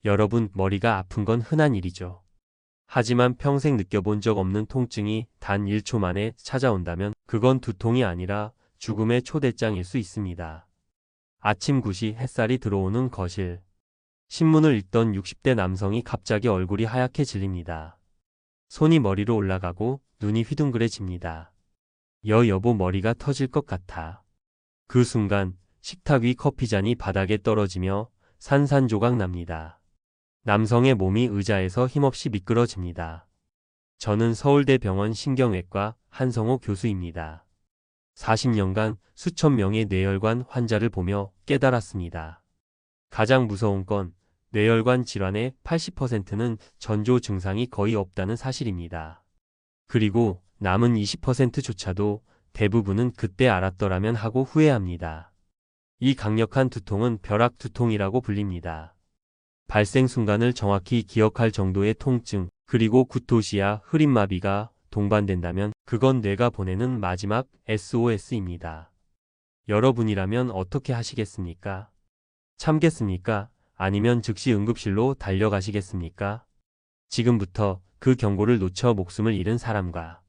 여러분, 머리가 아픈 건 흔한 일이죠. 하지만 평생 느껴본 적 없는 통증이 단 1초 만에 찾아온다면 그건 두통이 아니라 죽음의 초대장일 수 있습니다. 아침 9시 햇살이 들어오는 거실. 신문을 읽던 60대 남성이 갑자기 얼굴이 하얗게 질립니다. 손이 머리로 올라가고 눈이 휘둥그레집니다. 여보, 머리가 터질 것 같아. 그 순간 식탁 위 커피잔이 바닥에 떨어지며 산산조각 납니다. 남성의 몸이 의자에서 힘없이 미끄러집니다. 저는 서울대병원 신경외과 한성호 교수입니다. 40년간 수천 명의 뇌혈관 환자를 보며 깨달았습니다. 가장 무서운 건 뇌혈관 질환의 80%는 전조 증상이 거의 없다는 사실입니다. 그리고 남은 20%조차도 대부분은 그때 알았더라면 하고 후회합니다. 이 강력한 두통은 벼락 두통이라고 불립니다. 발생 순간을 정확히 기억할 정도의 통증, 그리고 구토시야 흐린마비가 동반된다면 그건 뇌가 보내는 마지막 SOS입니다. 여러분이라면 어떻게 하시겠습니까? 참겠습니까? 아니면 즉시 응급실로 달려가시겠습니까? 지금부터 그 경고를 놓쳐 목숨을 잃은 사람과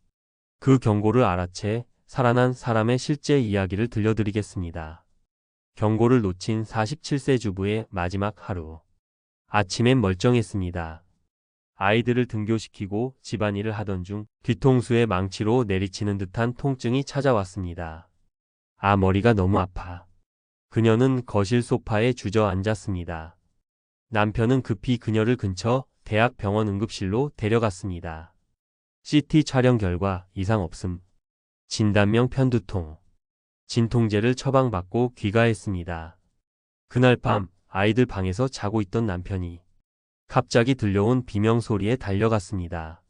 그 경고를 알아채 살아난 사람의 실제 이야기를 들려드리겠습니다. 경고를 놓친 47세 주부의 마지막 하루. 아침엔 멀쩡했습니다. 아이들을 등교시키고 집안일을 하던 중 뒤통수에 망치로 내리치는 듯한 통증이 찾아왔습니다. 머리가 너무 아파. 그녀는 거실 소파에 주저앉았습니다. 남편은 급히 그녀를 근처 대학병원 응급실로 데려갔습니다. CT 촬영 결과 이상 없음. 진단명 편두통. 진통제를 처방받고 귀가했습니다. 그날 밤 아이들 방에서 자고 있던 남편이 갑자기 들려온 비명소리에 달려갔습니다.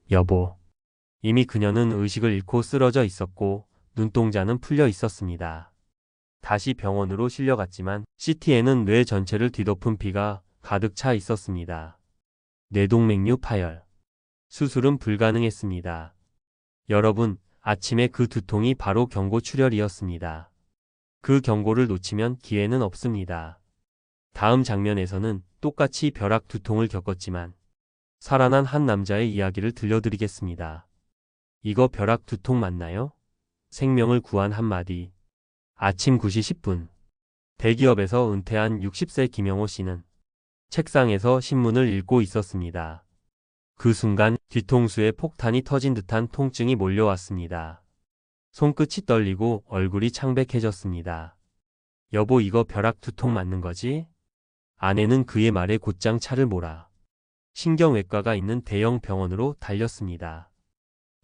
여보. 이미 그녀는 의식을 잃고 쓰러져 있었고 눈동자는 풀려 있었습니다. 다시 병원으로 실려갔지만 CT에는 뇌 전체를 뒤덮은 피가 가득 차 있었습니다. 뇌동맥류 파열. 수술은 불가능했습니다. 여러분, 아침에 그 두통이 바로 경고 출혈이었습니다. 그 경고를 놓치면 기회는 없습니다. 다음 장면에서는 똑같이 벼락 두통을 겪었지만 살아난 한 남자의 이야기를 들려드리겠습니다. 이거 벼락 두통 맞나요? 생명을 구한 한마디. 아침 9시 10분. 대기업에서 은퇴한 60세 김영호 씨는 책상에서 신문을 읽고 있었습니다. 그 순간 뒤통수에 폭탄이 터진 듯한 통증이 몰려왔습니다. 손끝이 떨리고 얼굴이 창백해졌습니다. 여보, 이거 벼락 두통 맞는 거지? 아내는 그의 말에 곧장 차를 몰아 신경외과가 있는 대형 병원으로 달렸습니다.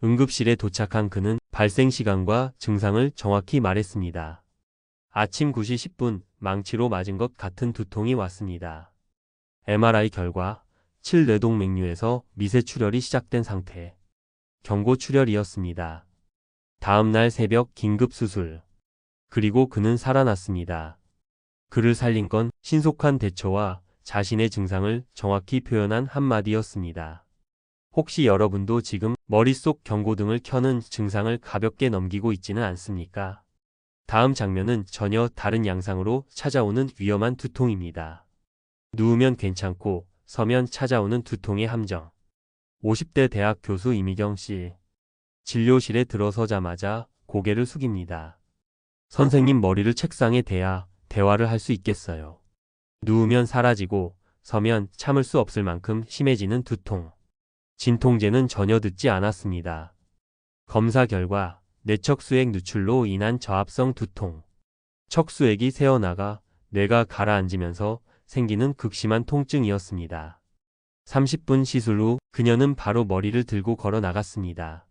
응급실에 도착한 그는 발생 시간과 증상을 정확히 말했습니다. 아침 9시 10분 망치로 맞은 것 같은 두통이 왔습니다. MRI 결과 7뇌동맥류에서 미세출혈이 시작된 상태. 경고 출혈이었습니다. 다음 날 새벽 긴급 수술. 그리고 그는 살아났습니다. 그를 살린 건 신속한 대처와 자신의 증상을 정확히 표현한 한마디였습니다. 혹시 여러분도 지금 머릿속 경고등을 켜는 증상을 가볍게 넘기고 있지는 않습니까? 다음 장면은 전혀 다른 양상으로 찾아오는 위험한 두통입니다. 누우면 괜찮고 서면 찾아오는 두통의 함정. 50대 대학 교수 이미경 씨. 진료실에 들어서자마자 고개를 숙입니다. 선생님, 머리를 책상에 대야 대화를 할 수 있겠어요. 누우면 사라지고 서면 참을 수 없을 만큼 심해지는 두통. 진통제는 전혀 듣지 않았습니다. 검사 결과 뇌척수액 누출로 인한 저합성 두통. 척수액이 새어나가 뇌가 가라앉으면서 생기는 극심한 통증이었습니다. 30분 시술 후 그녀는 바로 머리를 들고 걸어 나갔습니다.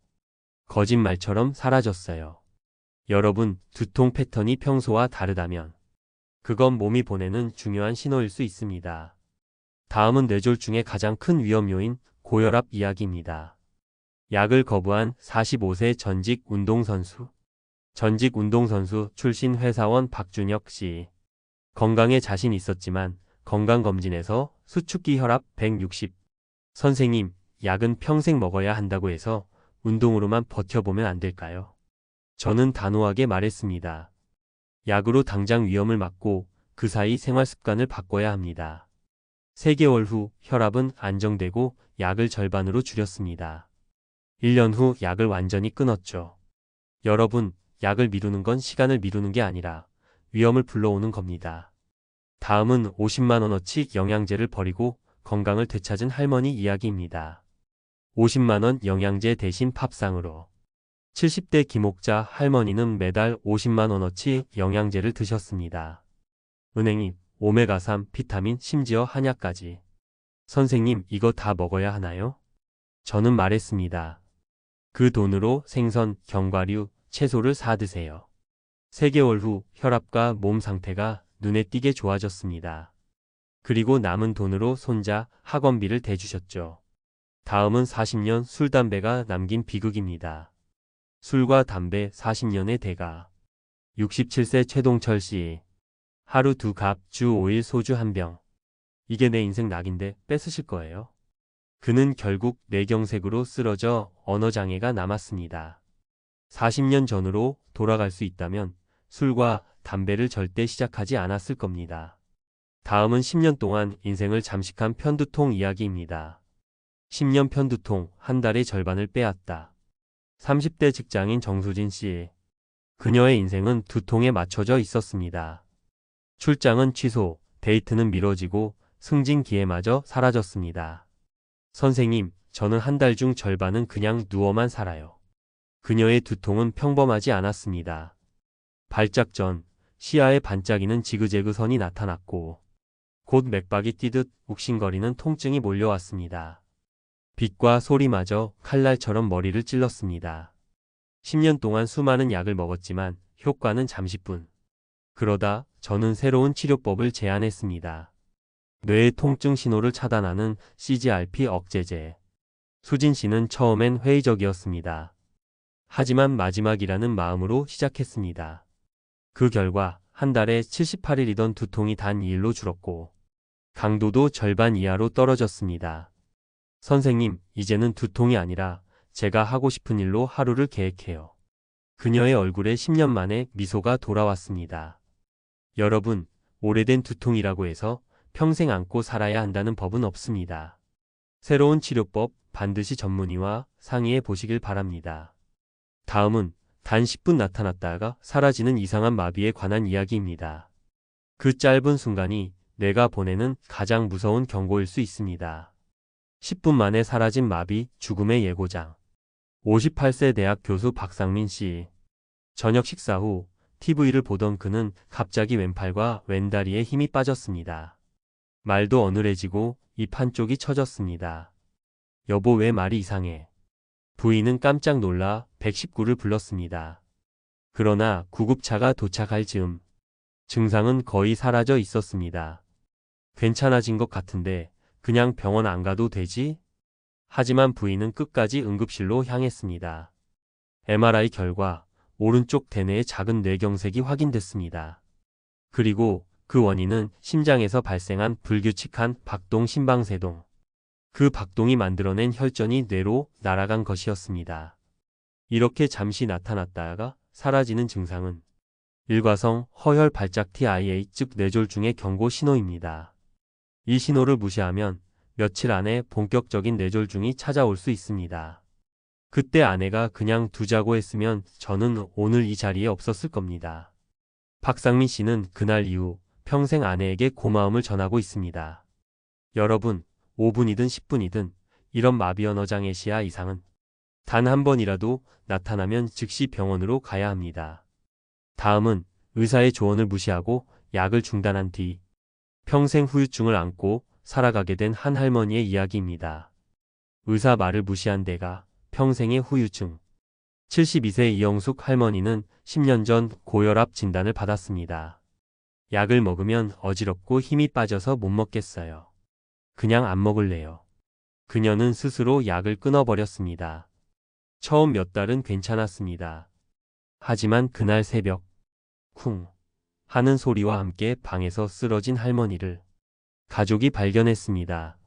거짓말처럼 사라졌어요. 여러분, 두통 패턴이 평소와 다르다면 그건 몸이 보내는 중요한 신호일 수 있습니다. 다음은 뇌졸중의 가장 큰 위험 요인, 고혈압 이야기입니다. 약을 거부한 45세 전직 운동선수. 전직 운동선수 출신 회사원 박준혁 씨. 건강에 자신 있었지만 건강검진에서 수축기 혈압 160. 선생님, 약은 평생 먹어야 한다고 해서 운동으로만 버텨보면 안 될까요? 저는 단호하게 말했습니다. 약으로 당장 위험을 막고 그 사이 생활 습관을 바꿔야 합니다. 3개월 후 혈압은 안정되고 약을 절반으로 줄였습니다. 1년 후 약을 완전히 끊었죠. 여러분, 약을 미루는 건 시간을 미루는 게 아니라 위험을 불러오는 겁니다. 다음은 50만 원어치 영양제를 버리고 건강을 되찾은 할머니 이야기입니다. 50만 원 영양제 대신 밥상으로. 70대 김옥자 할머니는 매달 50만 원어치 영양제를 드셨습니다. 은행잎, 오메가3, 비타민, 심지어 한약까지. 선생님, 이거 다 먹어야 하나요? 저는 말했습니다. 그 돈으로 생선, 견과류, 채소를 사 드세요. 3개월 후 혈압과 몸 상태가 눈에 띄게 좋아졌습니다. 그리고 남은 돈으로 손자 학원비를 대주셨죠. 다음은 40년 술 담배가 남긴 비극입니다. 술과 담배 40년의 대가. 67세 최동철 씨. 하루 2갑, 주 5일 소주 1병. 이게 내 인생 낙인데 뺏으실 거예요? 그는 결국 뇌경색으로 쓰러져 언어장애가 남았습니다. 40년 전으로 돌아갈 수 있다면 술과 담배를 절대 시작하지 않았을 겁니다. 다음은 10년 동안 인생을 잠식한 편두통 이야기입니다. 10년 편두통, 한 달의 절반을 빼앗다. 30대 직장인 정수진 씨. 그녀의 인생은 두통에 맞춰져 있었습니다. 출장은 취소, 데이트는 미뤄지고 승진 기회마저 사라졌습니다. 선생님, 저는 한 달 중 절반은 그냥 누워만 살아요. 그녀의 두통은 평범하지 않았습니다. 발작 전 시야에 반짝이는 지그재그 선이 나타났고 곧 맥박이 뛰듯 욱신거리는 통증이 몰려왔습니다. 빛과 소리마저 칼날처럼 머리를 찔렀습니다. 10년 동안 수많은 약을 먹었지만 효과는 잠시뿐. 그러다 저는 새로운 치료법을 제안했습니다. 뇌의 통증 신호를 차단하는 CGRP 억제제. 수진 씨는 처음엔 회의적이었습니다. 하지만 마지막이라는 마음으로 시작했습니다. 그 결과 한 달에 78일이던 두통이 단 2일로 줄었고 강도도 절반 이하로 떨어졌습니다. 선생님, 이제는 두통이 아니라 제가 하고 싶은 일로 하루를 계획해요. 그녀의 얼굴에 10년 만에 미소가 돌아왔습니다. 여러분, 오래된 두통이라고 해서 평생 안고 살아야 한다는 법은 없습니다. 새로운 치료법 반드시 전문의와 상의해 보시길 바랍니다. 다음은 단 10분 나타났다가 사라지는 이상한 마비에 관한 이야기입니다. 그 짧은 순간이 뇌가 보내는 가장 무서운 경고일 수 있습니다. 10분 만에 사라진 마비, 죽음의 예고장. 58세 대학 교수 박상민 씨. 저녁 식사 후 TV를 보던 그는 갑자기 왼팔과 왼다리에 힘이 빠졌습니다. 말도 어눌해지고 입 한쪽이 처졌습니다. 여보, 왜 말이 이상해? 부인은 깜짝 놀라 119를 불렀습니다. 그러나 구급차가 도착할 즈음 증상은 거의 사라져 있었습니다. 괜찮아진 것 같은데 그냥 병원 안 가도 되지? 하지만 부인은 끝까지 응급실로 향했습니다. MRI 결과 오른쪽 대뇌에 작은 뇌경색이 확인됐습니다. 그리고 그 원인은 심장에서 발생한 불규칙한 박동 심방세동. 그 박동이 만들어낸 혈전이 뇌로 날아간 것이었습니다. 이렇게 잠시 나타났다가 사라지는 증상은 일과성 허혈 발작 TIA 즉 뇌졸중의 경고 신호입니다. 이 신호를 무시하면 며칠 안에 본격적인 뇌졸중이 찾아올 수 있습니다. 그때 아내가 그냥 두자고 했으면 저는 오늘 이 자리에 없었을 겁니다. 박상민 씨는 그날 이후 평생 아내에게 고마움을 전하고 있습니다. 여러분, 5분이든 10분이든 이런 마비 언어장애 시야 이상은 단 한 번이라도 나타나면 즉시 병원으로 가야 합니다. 다음은 의사의 조언을 무시하고 약을 중단한 뒤 평생 후유증을 안고 살아가게 된 한 할머니의 이야기입니다. 의사 말을 무시한 데가 평생의 후유증. 72세 이영숙 할머니는 10년 전 고혈압 진단을 받았습니다. 약을 먹으면 어지럽고 힘이 빠져서 못 먹겠어요. 그냥 안 먹을래요. 그녀는 스스로 약을 끊어버렸습니다. 처음 몇 달은 괜찮았습니다. 하지만 그날 새벽 쿵 하는 소리와 함께 방에서 쓰러진 할머니를 가족이 발견했습니다.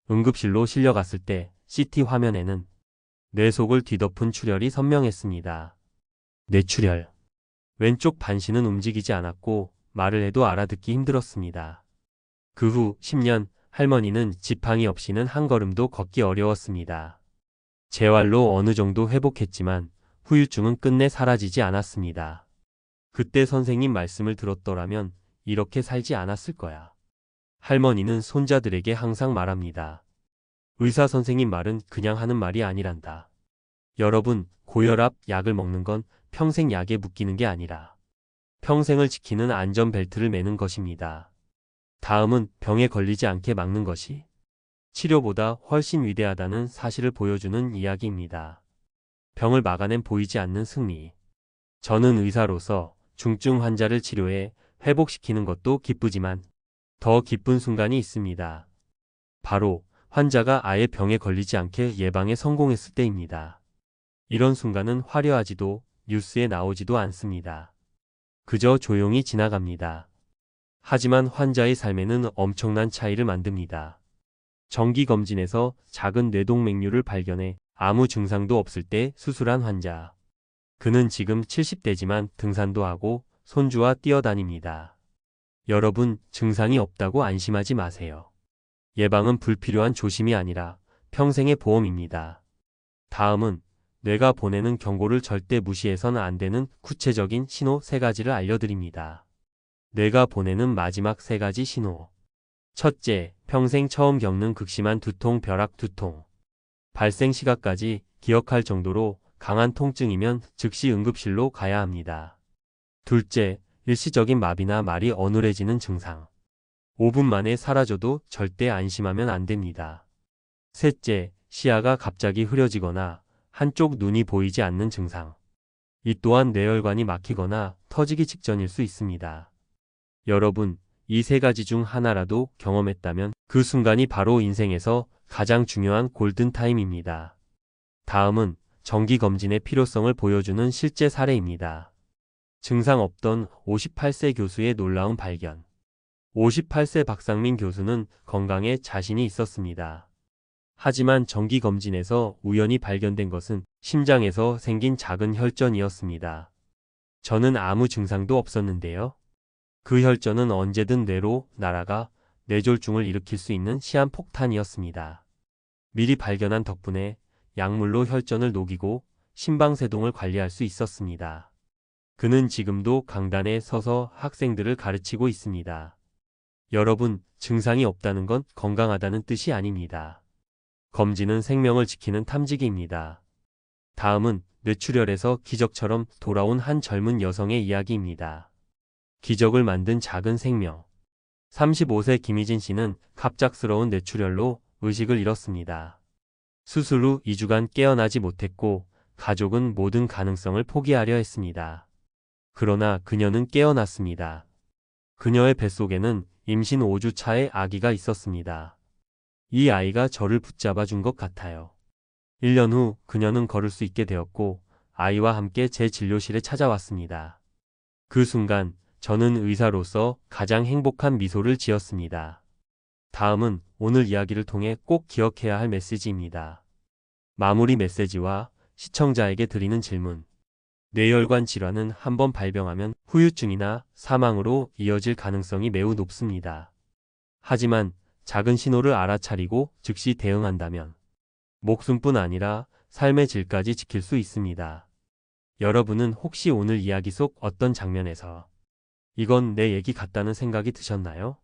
응급실로 실려갔을 때 CT 화면에는 뇌 속을 뒤덮은 출혈이 선명했습니다. 뇌출혈. 왼쪽 반신은 움직이지 않았고 말을 해도 알아듣기 힘들었습니다. 그 후 10년 할머니는 지팡이 없이는 한 걸음도 걷기 어려웠습니다. 재활로 어느 정도 회복했지만 후유증은 끝내 사라지지 않았습니다. 그때 선생님 말씀을 들었더라면 이렇게 살지 않았을 거야. 할머니는 손자들에게 항상 말합니다. 의사 선생님 말은 그냥 하는 말이 아니란다. 여러분, 고혈압 약을 먹는 건 평생 약에 묶이는 게 아니라 평생을 지키는 안전벨트를 매는 것입니다. 다음은 병에 걸리지 않게 막는 것이 치료보다 훨씬 위대하다는 사실을 보여주는 이야기입니다. 병을 막아낸 보이지 않는 승리. 저는 의사로서 중증 환자를 치료해 회복시키는 것도 기쁘지만 더 기쁜 순간이 있습니다. 바로 환자가 아예 병에 걸리지 않게 예방에 성공했을 때입니다. 이런 순간은 화려하지도 뉴스에 나오지도 않습니다. 그저 조용히 지나갑니다. 하지만 환자의 삶에는 엄청난 차이를 만듭니다. 정기검진에서 작은 뇌동맥류를 발견해 아무 증상도 없을 때 수술한 환자. 그는 지금 70대지만 등산도 하고 손주와 뛰어다닙니다. 여러분, 증상이 없다고 안심하지 마세요. 예방은 불필요한 조심이 아니라 평생의 보험입니다. 다음은 뇌가 보내는 경고를 절대 무시해서는 안 되는 구체적인 신호 3가지를 알려드립니다. 뇌가 보내는 마지막 3가지 신호. 첫째, 평생 처음 겪는 극심한 두통, 벼락 두통. 발생 시각까지 기억할 정도로 강한 통증이면 즉시 응급실로 가야 합니다. 둘째, 일시적인 마비나 말이 어눌해지는 증상. 5분 만에 사라져도 절대 안심하면 안 됩니다. 셋째, 시야가 갑자기 흐려지거나 한쪽 눈이 보이지 않는 증상. 이 또한 뇌혈관이 막히거나 터지기 직전일 수 있습니다. 여러분, 이 3가지 중 하나라도 경험했다면 그 순간이 바로 인생에서 가장 중요한 골든타임입니다. 다음은 정기검진의 필요성을 보여주는 실제 사례입니다. 증상 없던 58세 교수의 놀라운 발견. 58세 박상민 교수는 건강에 자신이 있었습니다. 하지만 정기검진에서 우연히 발견된 것은 심장에서 생긴 작은 혈전이었습니다. 저는 아무 증상도 없었는데요. 그 혈전은 언제든 뇌로 날아가 뇌졸중을 일으킬 수 있는 시한폭탄이었습니다. 미리 발견한 덕분에 약물로 혈전을 녹이고 심방세동을 관리할 수 있었습니다. 그는 지금도 강단에 서서 학생들을 가르치고 있습니다. 여러분, 증상이 없다는 건 건강하다는 뜻이 아닙니다. 검진은 생명을 지키는 탐지기입니다. 다음은 뇌출혈에서 기적처럼 돌아온 한 젊은 여성의 이야기입니다. 기적을 만든 작은 생명. 35세 김희진 씨는 갑작스러운 뇌출혈로 의식을 잃었습니다. 수술 후 2주간 깨어나지 못했고 가족은 모든 가능성을 포기하려 했습니다. 그러나 그녀는 깨어났습니다. 그녀의 뱃속에는 임신 5주 차의 아기가 있었습니다. 이 아이가 저를 붙잡아 준 것 같아요. 1년 후 그녀는 걸을 수 있게 되었고 아이와 함께 제 진료실에 찾아왔습니다. 그 순간 저는 의사로서 가장 행복한 미소를 지었습니다. 다음은 오늘 이야기를 통해 꼭 기억해야 할 메시지입니다. 마무리 메시지와 시청자에게 드리는 질문. 뇌혈관 질환은 한번 발병하면 후유증이나 사망으로 이어질 가능성이 매우 높습니다. 하지만 작은 신호를 알아차리고 즉시 대응한다면 목숨뿐 아니라 삶의 질까지 지킬 수 있습니다. 여러분은 혹시 오늘 이야기 속 어떤 장면에서 이건 내 얘기 같다는 생각이 드셨나요?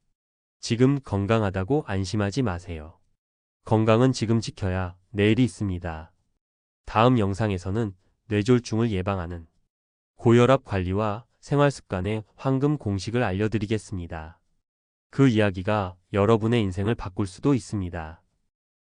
지금 건강하다고 안심하지 마세요. 건강은 지금 지켜야 내일이 있습니다. 다음 영상에서는 뇌졸중을 예방하는 고혈압 관리와 생활습관의 황금 공식을 알려드리겠습니다. 그 이야기가 여러분의 인생을 바꿀 수도 있습니다.